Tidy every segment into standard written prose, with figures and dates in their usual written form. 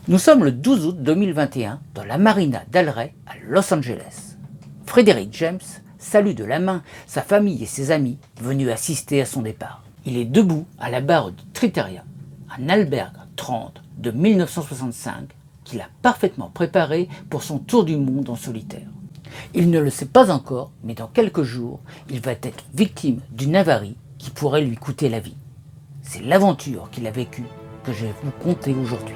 Nous sommes le 12 août 2021 dans la marina d'Al Ray à Los Angeles. Frédéric James salue de la main sa famille et ses amis venus assister à son départ. Il est debout à la barre du Tritteria, un albergue 30 de 1965 qu'il a parfaitement préparé pour son tour du monde en solitaire. Il ne le sait pas encore, mais dans quelques jours, il va être victime d'une avarie qui pourrait lui coûter la vie. C'est l'aventure qu'il a vécue que je vais vous conter aujourd'hui.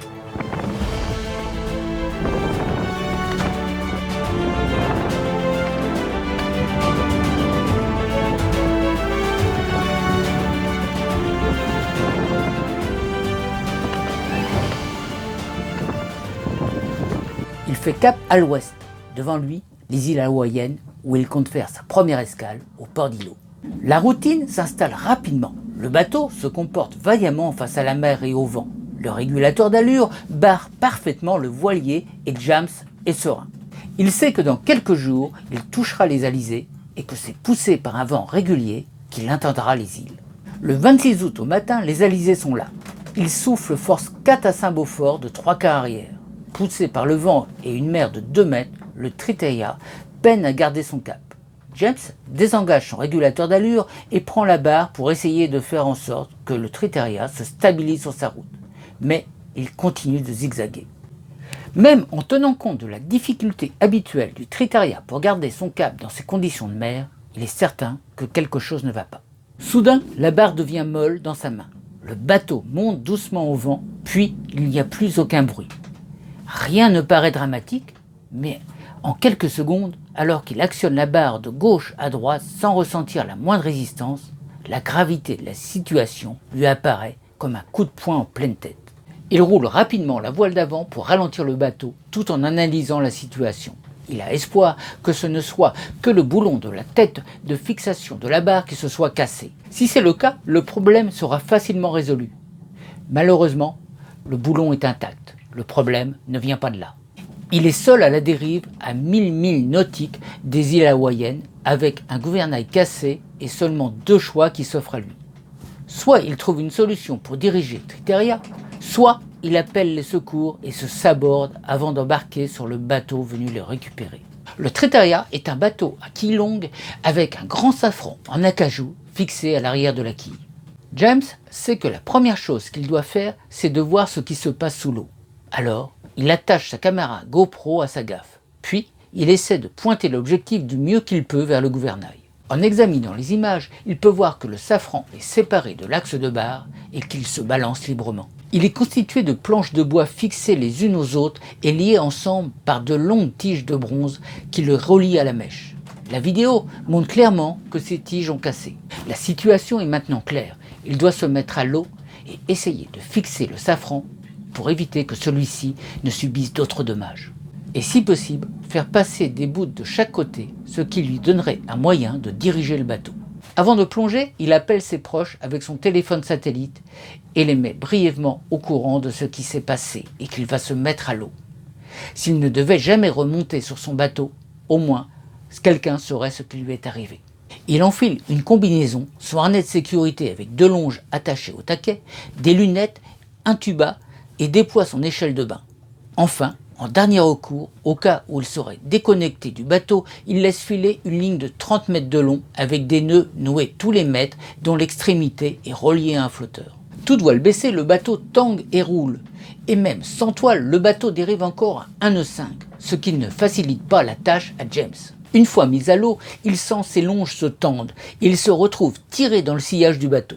Il fait cap à l'ouest. Devant lui, les îles hawaïennes où il compte faire sa première escale au port d'Hilo. La routine s'installe rapidement. Le bateau se comporte vaillamment face à la mer et au vent. Le régulateur d'allure barre parfaitement le voilier et James est serein. Il sait que dans quelques jours, il touchera les alizés et que c'est poussé par un vent régulier qu'il atteindra les îles. Le 26 août au matin, les alizés sont là. Ils soufflent force 4 à 5 Beaufort de 3 quarts arrière. Poussé par le vent et une mer de 2 mètres, le Tritteria peine à garder son cap. James désengage son régulateur d'allure et prend la barre pour essayer de faire en sorte que le Tritteria se stabilise sur sa route. Mais il continue de zigzaguer. Même en tenant compte de la difficulté habituelle du Tritteria pour garder son cap dans ces conditions de mer, il est certain que quelque chose ne va pas. Soudain, la barre devient molle dans sa main. Le bateau monte doucement au vent, puis il n'y a plus aucun bruit. Rien ne paraît dramatique, mais en quelques secondes, alors qu'il actionne la barre de gauche à droite sans ressentir la moindre résistance, la gravité de la situation lui apparaît comme un coup de poing en pleine tête. Il roule rapidement la voile d'avant pour ralentir le bateau tout en analysant la situation. Il a espoir que ce ne soit que le boulon de la tête de fixation de la barre qui se soit cassé. Si c'est le cas, le problème sera facilement résolu. Malheureusement, le boulon est intact. Le problème ne vient pas de là. Il est seul à la dérive à 1000 milles nautiques des îles hawaïennes avec un gouvernail cassé et seulement 2 choix qui s'offrent à lui. Soit il trouve une solution pour diriger Tritteria, soit il appelle les secours et se saborde avant d'embarquer sur le bateau venu le récupérer. Le Tritteria est un bateau à quille longue avec un grand safran en acajou fixé à l'arrière de la quille. James sait que la première chose qu'il doit faire, c'est de voir ce qui se passe sous l'eau. Alors, il attache sa caméra GoPro à sa gaffe. Puis, il essaie de pointer l'objectif du mieux qu'il peut vers le gouvernail. En examinant les images, il peut voir que le safran est séparé de l'axe de barre et qu'il se balance librement. Il est constitué de planches de bois fixées les unes aux autres et liées ensemble par de longues tiges de bronze qui le relient à la mèche. La vidéo montre clairement que ces tiges ont cassé. La situation est maintenant claire. Il doit se mettre à l'eau et essayer de fixer le safran pour éviter que celui-ci ne subisse d'autres dommages. Et si possible, faire passer des bouts de chaque côté, ce qui lui donnerait un moyen de diriger le bateau. Avant de plonger, il appelle ses proches avec son téléphone satellite et les met brièvement au courant de ce qui s'est passé et qu'il va se mettre à l'eau. S'il ne devait jamais remonter sur son bateau, au moins, quelqu'un saurait ce qui lui est arrivé. Il enfile une combinaison, son harnais de sécurité avec 2 longes attachées au taquet, des lunettes, un tuba et déploie son échelle de bain. Enfin, en dernier recours, au cas où il serait déconnecté du bateau, il laisse filer une ligne de 30 mètres de long avec des nœuds noués tous les mètres dont l'extrémité est reliée à un flotteur. Toute voile baissée, le bateau tangue et roule. Et même sans toile, le bateau dérive encore à 1 nœud 5, ce qui ne facilite pas la tâche à James. Une fois mis à l'eau, il sent ses longes se tendre et il se retrouve tiré dans le sillage du bateau.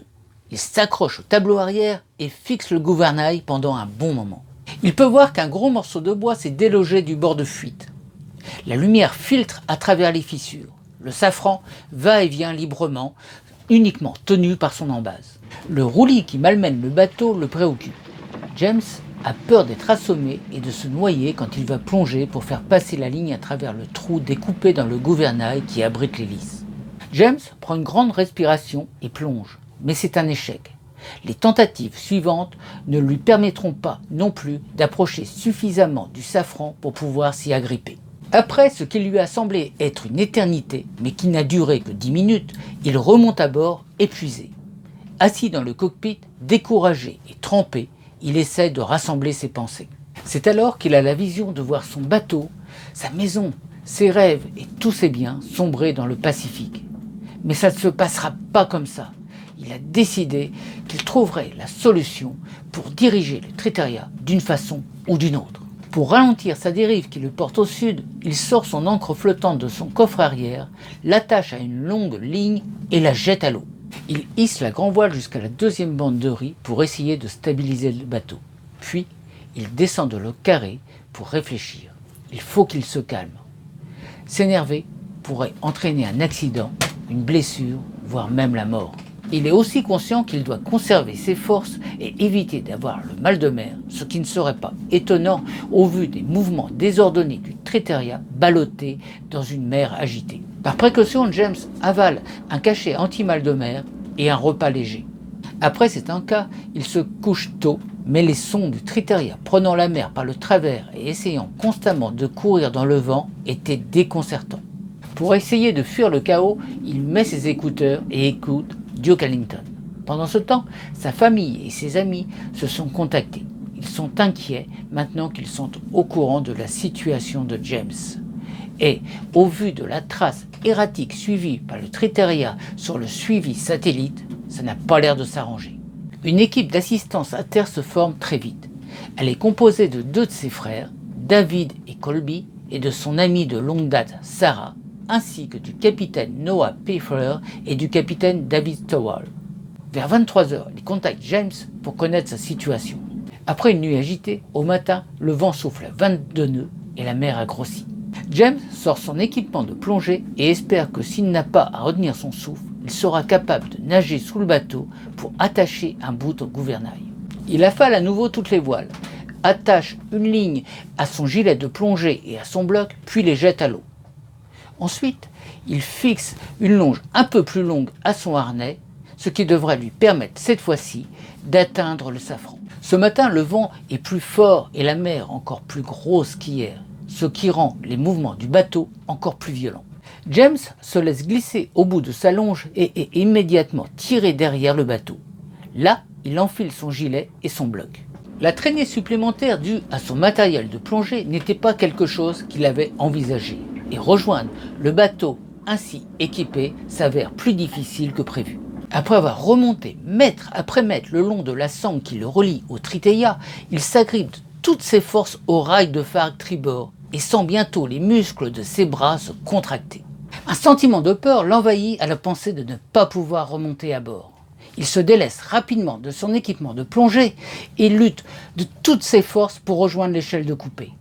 Il s'accroche au tableau arrière et fixe le gouvernail pendant un bon moment. Il peut voir qu'un gros morceau de bois s'est délogé du bord de fuite. La lumière filtre à travers les fissures. Le safran va et vient librement, uniquement tenu par son embase. Le roulis qui malmène le bateau le préoccupe. James a peur d'être assommé et de se noyer quand il va plonger pour faire passer la ligne à travers le trou découpé dans le gouvernail qui abrite l'hélice. James prend une grande respiration et plonge, mais c'est un échec. Les tentatives suivantes ne lui permettront pas non plus d'approcher suffisamment du safran pour pouvoir s'y agripper. Après ce qui lui a semblé être une éternité, mais qui n'a duré que 10 minutes, il remonte à bord épuisé. Assis dans le cockpit, découragé et trempé, il essaie de rassembler ses pensées. C'est alors qu'il a la vision de voir son bateau, sa maison, ses rêves et tous ses biens sombrer dans le Pacifique. Mais ça ne se passera pas comme ça. Il a décidé qu'il trouverait la solution pour diriger le Triteria d'une façon ou d'une autre. Pour ralentir sa dérive qui le porte au sud, il sort son ancre flottante de son coffre arrière, l'attache à une longue ligne et la jette à l'eau. Il hisse la grand voile jusqu'à la deuxième bande de riz pour essayer de stabiliser le bateau. Puis, il descend de l'eau carrée pour réfléchir. Il faut qu'il se calme. S'énerver pourrait entraîner un accident, une blessure, voire même la mort. Il est aussi conscient qu'il doit conserver ses forces et éviter d'avoir le mal de mer, ce qui ne serait pas étonnant au vu des mouvements désordonnés du Triteria ballotté dans une mer agitée. Par précaution, James avale un cachet anti-mal de mer et un repas léger. Après cet encas, il se couche tôt, mais les sons du Triteria prenant la mer par le travers et essayant constamment de courir dans le vent étaient déconcertants. Pour essayer de fuir le chaos, il met ses écouteurs et écoute Duke Ellington. Pendant ce temps, sa famille et ses amis se sont contactés. Ils sont inquiets maintenant qu'ils sont au courant de la situation de James. Et, au vu de la trace erratique suivie par le Triteria sur le suivi satellite, ça n'a pas l'air de s'arranger. Une équipe d'assistance à terre se forme très vite. Elle est composée de deux de ses frères, David et Colby, et de son amie de longue date, Sarah, ainsi que du capitaine Noah Pfeffer et du capitaine David Stowell. Vers 23h, il contacte James pour connaître sa situation. Après une nuit agitée, au matin, le vent souffle à 22 nœuds et la mer a grossi. James sort son équipement de plongée et espère que s'il n'a pas à retenir son souffle, il sera capable de nager sous le bateau pour attacher un bout au gouvernail. Il affale à nouveau toutes les voiles, attache une ligne à son gilet de plongée et à son bloc, puis les jette à l'eau. Ensuite, il fixe une longe un peu plus longue à son harnais, ce qui devrait lui permettre cette fois-ci d'atteindre le safran. Ce matin, le vent est plus fort et la mer encore plus grosse qu'hier, ce qui rend les mouvements du bateau encore plus violents. James se laisse glisser au bout de sa longe et est immédiatement tiré derrière le bateau. Là, il enfile son gilet et son bloc. La traînée supplémentaire due à son matériel de plongée n'était pas quelque chose qu'il avait envisagé. Et rejoindre le bateau ainsi équipé s'avère plus difficile que prévu. Après avoir remonté mètre après mètre le long de la sangle qui le relie au Triteria, il s'agrippe de toutes ses forces au rail de phare tribord et sent bientôt les muscles de ses bras se contracter. Un sentiment de peur l'envahit à la pensée de ne pas pouvoir remonter à bord. Il se délaisse rapidement de son équipement de plongée et lutte de toutes ses forces pour rejoindre l'échelle de coupée.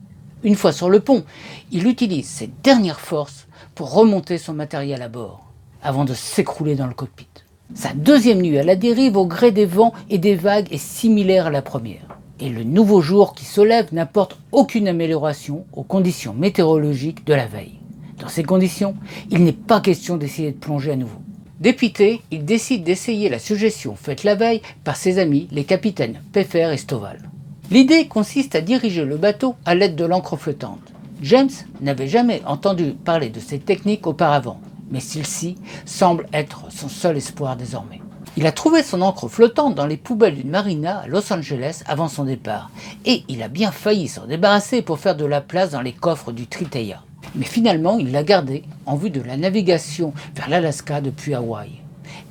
Une fois sur le pont, il utilise ses dernières forces pour remonter son matériel à bord, avant de s'écrouler dans le cockpit. Sa deuxième nuit à la dérive au gré des vents et des vagues est similaire à la première. Et le nouveau jour qui se lève n'apporte aucune amélioration aux conditions météorologiques de la veille. Dans ces conditions, il n'est pas question d'essayer de plonger à nouveau. Dépité, il décide d'essayer la suggestion faite la veille par ses amis, les capitaines Pfeffer et Stowell. L'idée consiste à diriger le bateau à l'aide de l'ancre flottante. James n'avait jamais entendu parler de cette technique auparavant, mais celle-ci semble être son seul espoir désormais. Il a trouvé son ancre flottante dans les poubelles d'une marina à Los Angeles avant son départ, et il a bien failli s'en débarrasser pour faire de la place dans les coffres du Triteria. Mais finalement, il l'a gardée en vue de la navigation vers l'Alaska depuis Hawaï.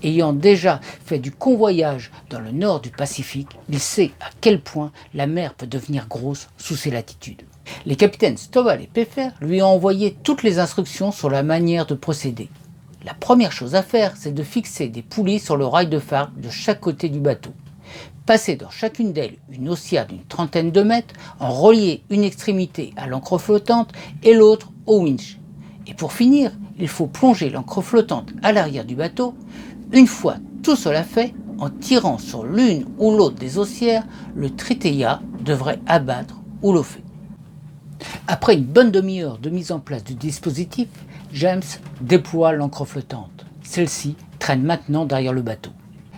Ayant déjà fait du convoyage dans le nord du Pacifique, il sait à quel point la mer peut devenir grosse sous ces latitudes. Les capitaines Stowell et Pfeffer lui ont envoyé toutes les instructions sur la manière de procéder. La première chose à faire, c'est de fixer des poulies sur le rail de phare de chaque côté du bateau. Passer dans chacune d'elles une haussière d'une trentaine de mètres, en relier une extrémité à l'ancre flottante et l'autre au winch. Et pour finir, il faut plonger l'ancre flottante à l'arrière du bateau. Une fois tout cela fait, en tirant sur l'une ou l'autre des haussières, le Triteria devrait abattre ou lofer. Après une bonne demi-heure de mise en place du dispositif, James déploie l'ancre flottante. Celle-ci traîne maintenant derrière le bateau.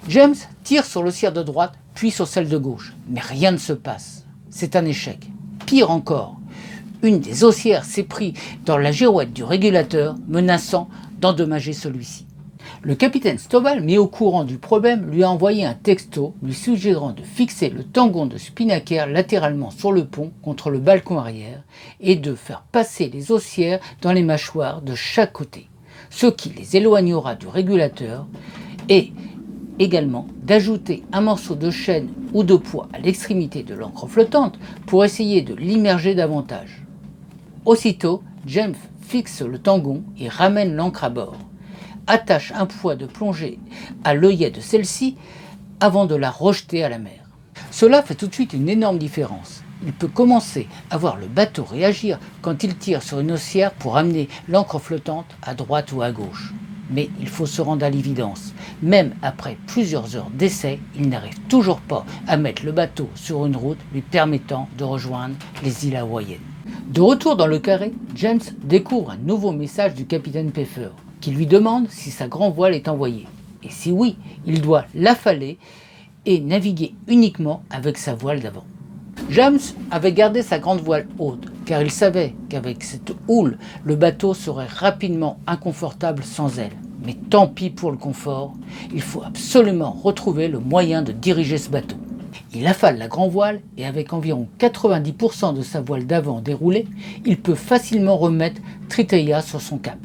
James tire sur l'haussière de droite, puis sur celle de gauche, mais rien ne se passe. C'est un échec. Pire encore, une des haussières s'est prise dans la girouette du régulateur, menaçant d'endommager celui-ci. Le capitaine Stovall, mis au courant du problème, lui a envoyé un texto lui suggérant de fixer le tangon de Spinnaker latéralement sur le pont contre le balcon arrière et de faire passer les haussières dans les mâchoires de chaque côté, ce qui les éloignera du régulateur, et également d'ajouter un morceau de chaîne ou de poids à l'extrémité de l'ancre flottante pour essayer de l'immerger davantage. Aussitôt, James fixe le tangon et ramène l'ancre à bord, attache un poids de plongée à l'œillet de celle-ci avant de la rejeter à la mer. Cela fait tout de suite une énorme différence. Il peut commencer à voir le bateau réagir quand il tire sur une haussière pour amener l'ancre flottante à droite ou à gauche. Mais il faut se rendre à l'évidence. Même après plusieurs heures d'essai, il n'arrive toujours pas à mettre le bateau sur une route lui permettant de rejoindre les îles hawaïennes. De retour dans le carré, James découvre un nouveau message du capitaine Pfeffer qui lui demande si sa grand voile est envoyée. Et si oui, il doit l'affaler et naviguer uniquement avec sa voile d'avant. James avait gardé sa grande voile haute, car il savait qu'avec cette houle, le bateau serait rapidement inconfortable sans elle. Mais tant pis pour le confort, il faut absolument retrouver le moyen de diriger ce bateau. Il affale la grand voile et avec environ 90% de sa voile d'avant déroulée, il peut facilement remettre Triteia sur son cap.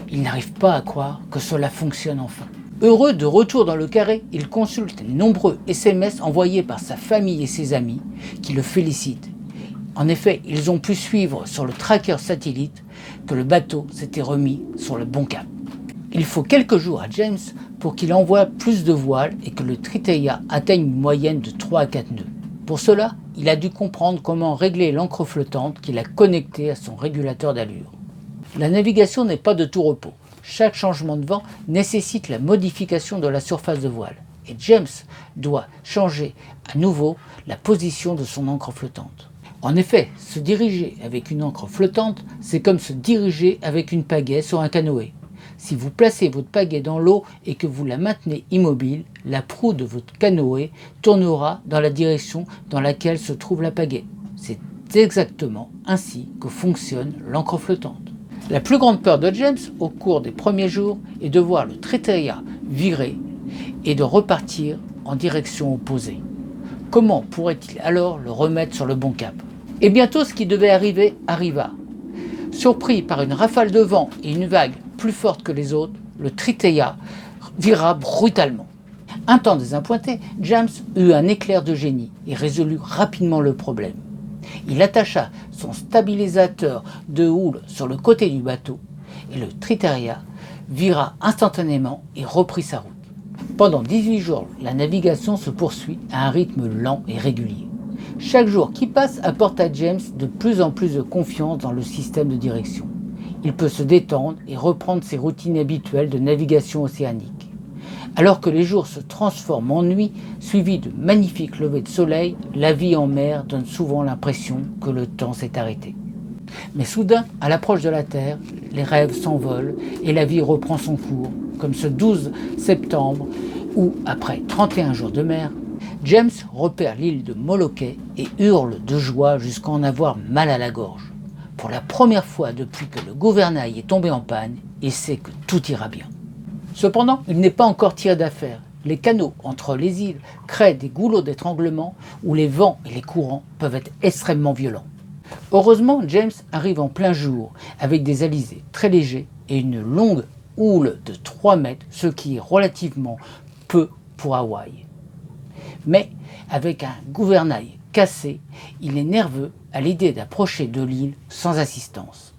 Il n'arrive pas à croire que cela fonctionne enfin. Heureux de retour dans le carré, il consulte les nombreux SMS envoyés par sa famille et ses amis qui le félicitent. En effet, ils ont pu suivre sur le tracker satellite que le bateau s'était remis sur le bon cap. Il faut quelques jours à James pour qu'il envoie plus de voiles et que le Triteia atteigne une moyenne de 3 à 4 nœuds. Pour cela, il a dû comprendre comment régler l'ancre flottante qu'il a connectée à son régulateur d'allure. La navigation n'est pas de tout repos. Chaque changement de vent nécessite la modification de la surface de voile et James doit changer à nouveau la position de son ancre flottante. En effet, se diriger avec une ancre flottante, c'est comme se diriger avec une pagaie sur un canoë. Si vous placez votre pagaie dans l'eau et que vous la maintenez immobile, la proue de votre canoë tournera dans la direction dans laquelle se trouve la pagaie. C'est exactement ainsi que fonctionne l'ancre flottante. La plus grande peur de James au cours des premiers jours est de voir le Triteia virer et de repartir en direction opposée. Comment pourrait-il alors le remettre sur le bon cap? Et bientôt ce qui devait arriver arriva. Surpris par une rafale de vent et une vague plus forte que les autres, le Triteia vira brutalement. Un temps désappointé, James eut un éclair de génie et résolut rapidement le problème. Il attacha son stabilisateur de houle sur le côté du bateau et le Triteia vira instantanément et reprit sa route. Pendant 18 jours, la navigation se poursuit à un rythme lent et régulier. Chaque jour qui passe apporte à James de plus en plus de confiance dans le système de direction. Il peut se détendre et reprendre ses routines habituelles de navigation océanique. Alors que les jours se transforment en nuit, suivis de magnifiques levées de soleil, la vie en mer donne souvent l'impression que le temps s'est arrêté. Mais soudain, à l'approche de la Terre, les rêves s'envolent et la vie reprend son cours, comme ce 12 septembre où, après 31 jours de mer, James repère l'île de Molokai et hurle de joie jusqu'à en avoir mal à la gorge. Pour la première fois depuis que le gouvernail est tombé en panne, il sait que tout ira bien. Cependant, il n'est pas encore tiré d'affaire. Les canaux entre les îles créent des goulots d'étranglement où les vents et les courants peuvent être extrêmement violents. Heureusement, James arrive en plein jour avec des alizés très légers et une longue houle de 3 mètres, ce qui est relativement peu pour Hawaï. Mais avec un gouvernail cassé, il est nerveux à l'idée d'approcher de l'île sans assistance.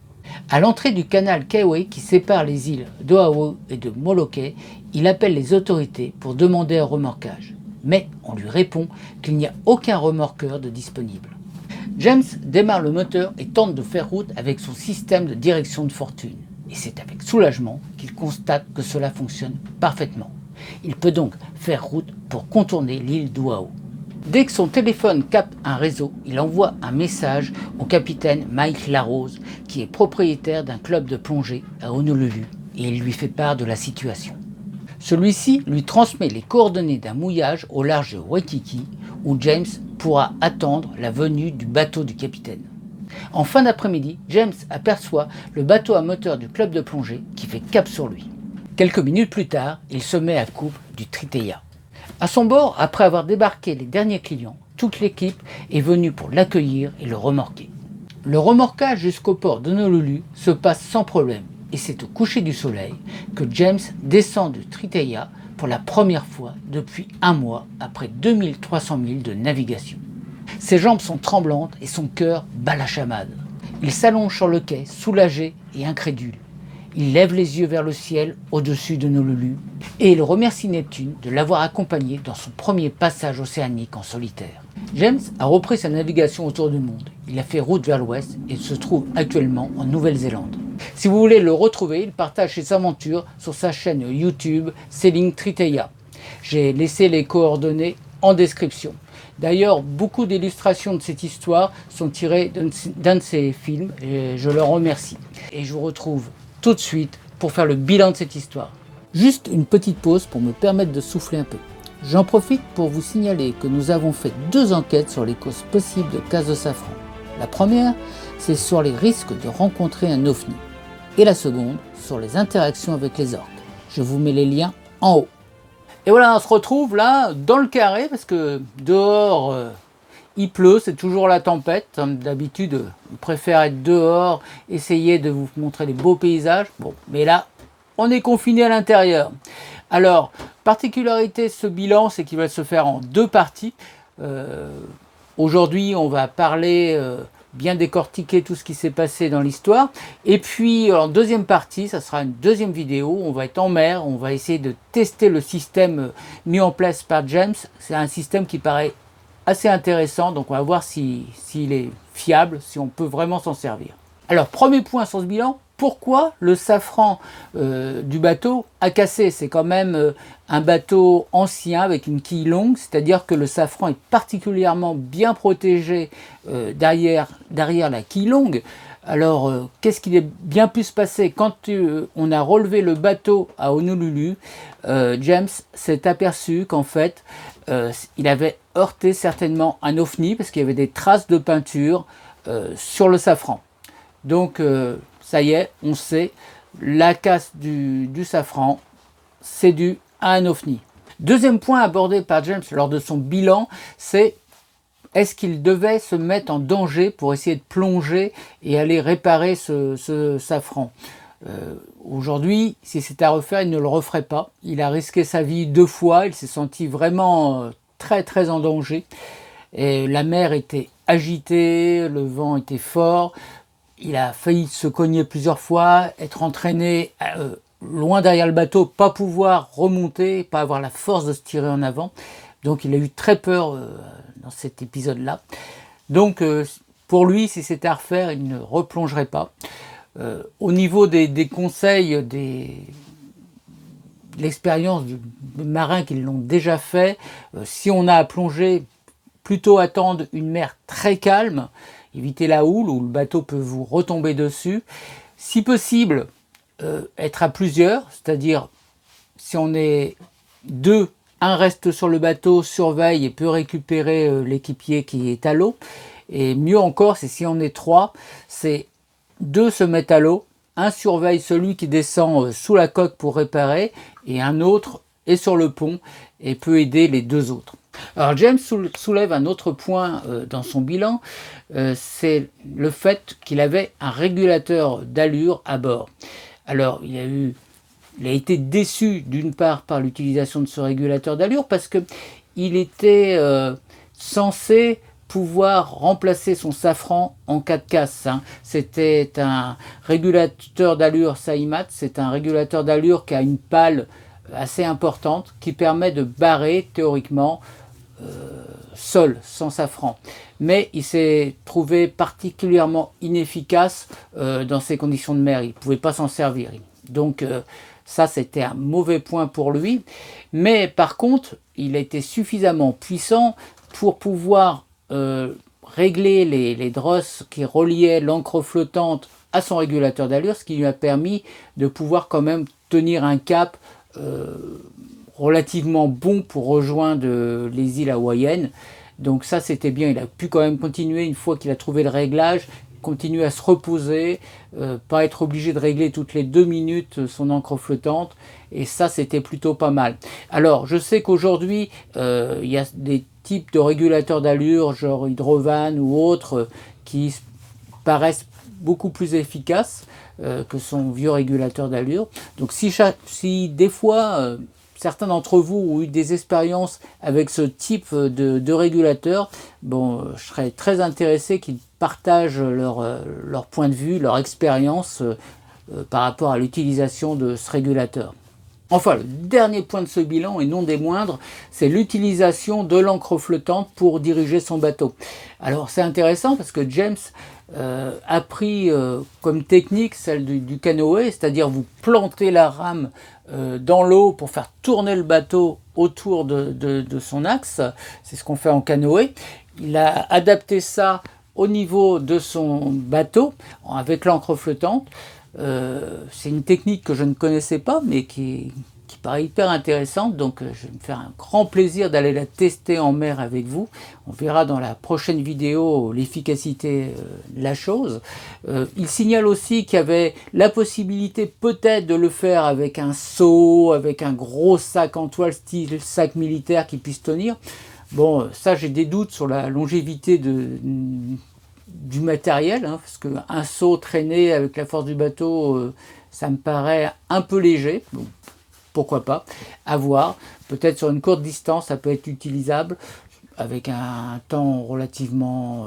À l'entrée du canal Kauai qui sépare les îles d'Oahu et de Molokai, il appelle les autorités pour demander un remorquage. Mais on lui répond qu'il n'y a aucun remorqueur de disponible. James démarre le moteur et tente de faire route avec son système de direction de fortune. Et c'est avec soulagement qu'il constate que cela fonctionne parfaitement. Il peut donc faire route pour contourner l'île d'Oahu. Dès que son téléphone capte un réseau, il envoie un message au capitaine Mike Larose, qui est propriétaire d'un club de plongée à Honolulu, et il lui fait part de la situation. Celui-ci lui transmet les coordonnées d'un mouillage au large de Waikiki, où James pourra attendre la venue du bateau du capitaine. En fin d'après-midi, James aperçoit le bateau à moteur du club de plongée qui fait cap sur lui. Quelques minutes plus tard, il se met à couvre du Triteia. À son bord, après avoir débarqué les derniers clients, toute l'équipe est venue pour l'accueillir et le remorquer. Le remorquage jusqu'au port d'Honolulu se passe sans problème et c'est au coucher du soleil que James descend du Triteia pour la première fois depuis un mois après 2300 milles de navigation. Ses jambes sont tremblantes et son cœur bat la chamade. Il s'allonge sur le quai, soulagé et incrédule. Il lève les yeux vers le ciel au-dessus de Honolulu et il remercie Neptune de l'avoir accompagné dans son premier passage océanique en solitaire. James a repris sa navigation autour du monde. Il a fait route vers l'ouest et se trouve actuellement en Nouvelle-Zélande. Si vous voulez le retrouver, il partage ses aventures sur sa chaîne YouTube Sailing Triteia. J'ai laissé les coordonnées en description. D'ailleurs, beaucoup d'illustrations de cette histoire sont tirées d'un de ses films et je le remercie. Et je vous retrouve tout de suite pour faire le bilan de cette histoire. Juste une petite pause pour me permettre de souffler un peu. J'en profite pour vous signaler que nous avons fait 2 enquêtes sur les causes possibles de casse de safran. La première, c'est sur les risques de rencontrer un ovni. Et la seconde, sur les interactions avec les orques. Je vous mets les liens en haut. Et voilà, on se retrouve là, dans le carré, parce que dehors, il pleut, c'est toujours la tempête. D'habitude, on préfère être dehors, essayer de vous montrer des beaux paysages. Bon, mais là, on est confiné à l'intérieur. Alors, particularité de ce bilan, c'est qu'il va se faire en 2 parties. Aujourd'hui, on va parler, bien décortiquer tout ce qui s'est passé dans l'histoire. Et puis, en deuxième partie, ça sera une deuxième vidéo. On va être en mer, on va essayer de tester le système mis en place par James. C'est un système qui paraît assez intéressant, donc on va voir s'il est fiable, si on peut vraiment s'en servir. Alors, premier point sur ce bilan, pourquoi le safran du bateau a cassé? C'est quand même un bateau ancien avec une quille longue, c'est-à-dire que le safran est particulièrement bien protégé derrière la quille longue. Alors, qu'est-ce qu'il est bien pu se passer? Quand on a relevé le bateau à Honolulu, James s'est aperçu qu'en fait, il avait heurté certainement un ovni parce qu'il y avait des traces de peinture sur le safran. Donc, ça y est, on sait, la casse du safran, c'est dû à un ovni. Deuxième point abordé par James lors de son bilan, c'est est-ce qu'il devait se mettre en danger pour essayer de plonger et aller réparer ce safran? Aujourd'hui, si c'était à refaire, il ne le referait pas. Il a risqué sa vie 2 fois, il s'est senti vraiment très très en danger. Et la mer était agitée, le vent était fort. Il a failli se cogner plusieurs fois, être entraîné loin derrière le bateau, pas pouvoir remonter, pas avoir la force de se tirer en avant. Donc il a eu très peur dans cet épisode-là. Donc pour lui, si c'était à refaire, il ne replongerait pas. Au niveau des conseils, de l'expérience des marins qui l'ont déjà fait, si on a à plonger, plutôt attendre une mer très calme, éviter la houle où le bateau peut vous retomber dessus. Si possible, être à plusieurs, c'est-à-dire si on est 2, un reste sur le bateau, surveille et peut récupérer l'équipier qui est à l'eau. Et mieux encore, c'est si on est 3, c'est 2 se mettent à l'eau, un surveille celui qui descend sous la coque pour réparer et un autre est sur le pont et peut aider les 2 autres. Alors James soulève un autre point dans son bilan, c'est le fait qu'il avait un régulateur d'allure à bord. Alors il a été déçu d'une part par l'utilisation de ce régulateur d'allure parce qu'il était censé pouvoir remplacer son safran en cas de casse. C'était un régulateur d'allure Saimat, c'est un régulateur d'allure qui a une pale assez importante qui permet de barrer théoriquement seul, sans safran. Mais il s'est trouvé particulièrement inefficace dans ces conditions de mer. Il ne pouvait pas s'en servir. Donc ça, c'était un mauvais point pour lui. Mais par contre, il a été suffisamment puissant pour pouvoir régler les drosses qui reliaient l'ancre flottante à son régulateur d'allure, ce qui lui a permis de pouvoir quand même tenir un cap relativement bon pour rejoindre les îles hawaïennes. Donc ça, c'était bien. Il a pu quand même continuer une fois qu'il a trouvé le réglage continuer à se reposer, pas être obligé de régler toutes les 2 minutes son encre flottante, et ça c'était plutôt pas mal. Alors je sais qu'aujourd'hui il y a des types de régulateurs d'allure, genre Hydrovan ou autres, qui paraissent beaucoup plus efficaces que son vieux régulateur d'allure. Donc si des fois certains d'entre vous ont eu des expériences avec ce type de régulateur, bon, je serais très intéressé qu'ils partagent leur point de vue, leur expérience par rapport à l'utilisation de ce régulateur. Enfin, le dernier point de ce bilan, et non des moindres, c'est l'utilisation de l'encre flottante pour diriger son bateau. Alors c'est intéressant parce que James a pris comme technique celle du canoë, c'est-à-dire vous plantez la rame dans l'eau pour faire tourner le bateau autour de son axe. C'est ce qu'on fait en canoë. Il a adapté ça au niveau de son bateau avec l'encre flottante. C'est une technique que je ne connaissais pas, mais qui paraît hyper intéressante, donc je vais me faire un grand plaisir d'aller la tester en mer avec vous. On verra dans la prochaine vidéo l'efficacité de la chose. Il signale aussi qu'il y avait la possibilité peut-être de le faire avec un seau, avec un gros sac en toile style sac militaire qui puisse tenir. Bon, ça j'ai des doutes sur la longévité du matériel, hein, parce qu'un seau traîné avec la force du bateau, ça me paraît un peu léger. Donc, pourquoi pas, à voir. Peut-être sur une courte distance, ça peut être utilisable avec un temps relativement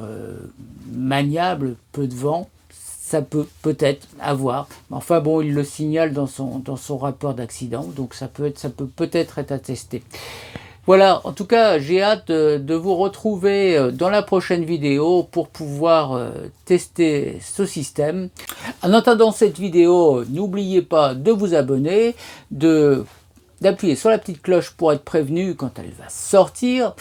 maniable, peu de vent. Ça peut peut-être avoir. Enfin bon, il le signale dans son rapport d'accident, donc ça peut peut-être être attesté. Voilà, en tout cas, j'ai hâte de vous retrouver dans la prochaine vidéo pour pouvoir tester ce système. En attendant cette vidéo, n'oubliez pas de vous abonner, d'appuyer sur la petite cloche pour être prévenu quand elle va sortir.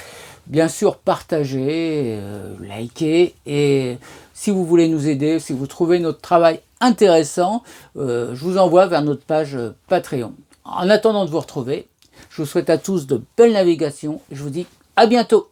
Bien sûr, partagez, likez, et si vous voulez nous aider, si vous trouvez notre travail intéressant, je vous envoie vers notre page Patreon. En attendant de vous retrouver, je vous souhaite à tous de belles navigations et je vous dis à bientôt.